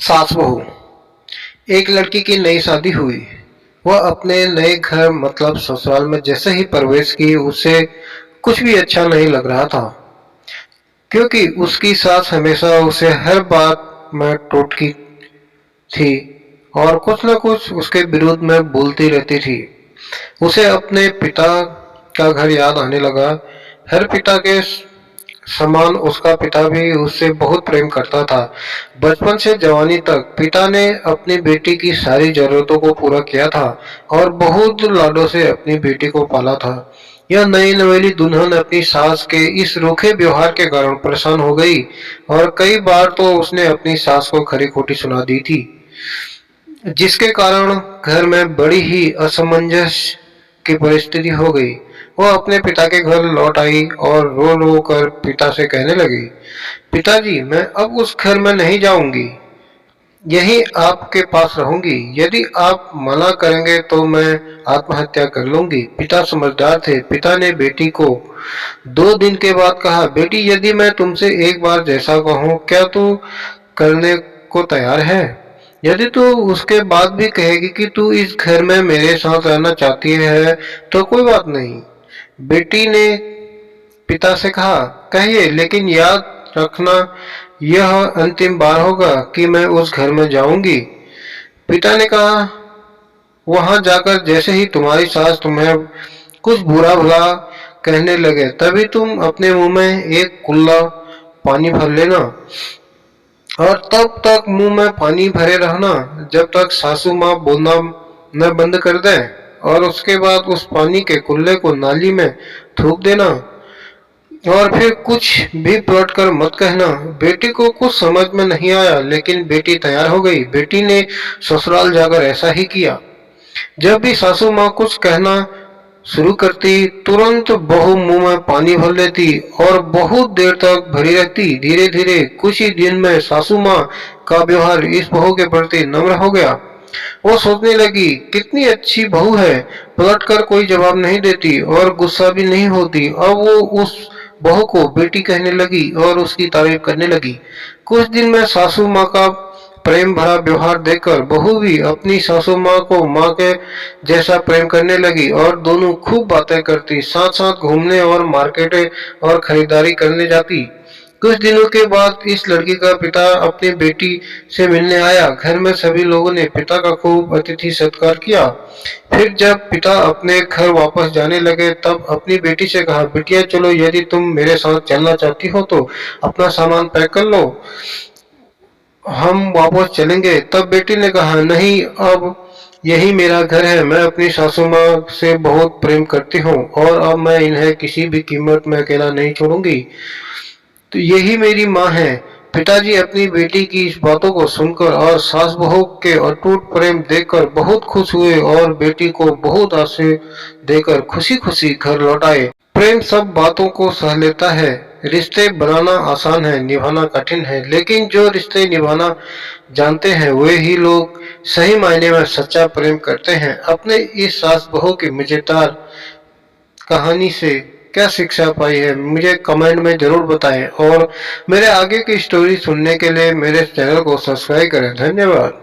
सास बहू। एक लड़की की नई शादी हुई। वह अपने नए घर मतलब ससुराल में जैसे ही प्रवेश की उसे कुछ भी अच्छा नहीं लग रहा था, क्योंकि उसकी सास हमेशा उसे हर बात में टोकती थी और कुछ न कुछ उसके विरोध में बोलती रहती थी। उसे अपने पिता का घर याद आने लगा। हर पिता के समान उसका पिता भी उससे बहुत प्रेम करता था। बचपन से जवानी तक पिता ने अपनी बेटी की सारी जरूरतों को पूरा किया था और बहुत लाडों से अपनी बेटी को पाला था। यह नई नवेली दुल्हन अपनी सास के इस रूखे व्यवहार के कारण परेशान हो गई और कई बार तो उसने अपनी सास को खरी खोटी सुना दी थी, जिसके कारण घर में बड़ी ही असमंजस की परिस्थिति हो गई। वह अपने पिता के घर लौट आई और रो रो कर पिता से कहने लगी, पिताजी, मैं अब उस घर में नहीं जाऊंगी, यही आपके पास रहूंगी। यदि आप मना करेंगे तो मैं आत्महत्या कर लूंगी। पिता समझदार थे। पिता ने बेटी को 2 दिन के बाद कहा, बेटी, यदि मैं तुमसे एक बार जैसा कहूँ क्या तू करने को तैयार है? यदि तू उसके बाद भी कहेगी कि तू इस घर में मेरे साथ रहना चाहती है तो कोई बात नहीं। बेटी ने पिता से कहा, कहिए, लेकिन याद रखना यह अंतिम बार होगा कि मैं उस घर में जाऊंगी। पिता ने कहा, वहां जाकर जैसे ही तुम्हारी सास तुम्हें कुछ बुरा भला कहने लगे तभी तुम अपने मुंह में एक कुल्ला पानी भर लेना और तब तक मुंह में पानी भरे रहना जब तक सासू माँ बोलना न बंद कर दे, और उसके बाद उस पानी के कुल्ले को नाली में थूक देना और फिर कुछ भी पलट कर मत कहना। बेटी को कुछ समझ में नहीं आया, लेकिन बेटी तैयार हो गई। बेटी ने ससुराल जाकर ऐसा ही किया। जब भी सासू माँ कुछ कहना शुरू करती तुरंत बहू मुंह में पानी भर लेती और बहुत देर तक भरी रहती। धीरे धीरे कुछ ही दिन में सासू माँ का व्यवहार इस बहू के प्रति नम्र हो गया। वो सोचने लगी, कितनी अच्छी बहू है, पलट कर कोई जवाब नहीं देती और गुस्सा भी नहीं होती। अब वो उस बहू को बेटी कहने लगी और उसकी तारीफ करने लगी। कुछ दिन में सासू माँ का प्रेम भरा व्यवहार देखकर बहू भी अपनी सासू माँ को माँ के जैसा प्रेम करने लगी और दोनों खूब बातें करती, साथ साथ घूमने और मार्केटें और खरीदारी करने जाती। कुछ दिनों के बाद इस लड़की का पिता अपनी बेटी से मिलने आया। घर में सभी लोगों ने पिता का खूब अतिथि सत्कार किया। फिर जब पिता अपने घर वापस जाने लगे तब अपनी बेटी से कहा, बिटिया चलो, यदि तुम मेरे साथ चलना चाहती हो तो अपना सामान पैक कर लो, हम वापस चलेंगे। तब बेटी ने कहा, नहीं, अब यही मेरा घर है। मैं अपनी सासू माँ से बहुत प्रेम करती हूँ और अब मैं इन्हें किसी भी कीमत में अकेला नहीं छोड़ूंगी, तो यही मेरी माँ है। पिताजी अपनी बेटी की इस बातों को सुनकर और सास बहू के अटूट प्रेम देखकर बहुत खुश हुए और बेटी को बहुत आशीर्वाद देकर खुशी खुशी घर लौट आए। प्रेम सब बातों को सह लेता है। रिश्ते बनाना आसान है, निभाना कठिन है, लेकिन जो रिश्ते निभाना जानते हैं वे ही लोग सही मायने में सच्चा प्रेम करते हैं। अपने इस सास बहू की मजेदार कहानी से क्या शिक्षा पाई है मुझे कमेंट में जरूर बताएं और मेरे आगे की स्टोरी सुनने के लिए मेरे चैनल को सब्सक्राइब करें। धन्यवाद।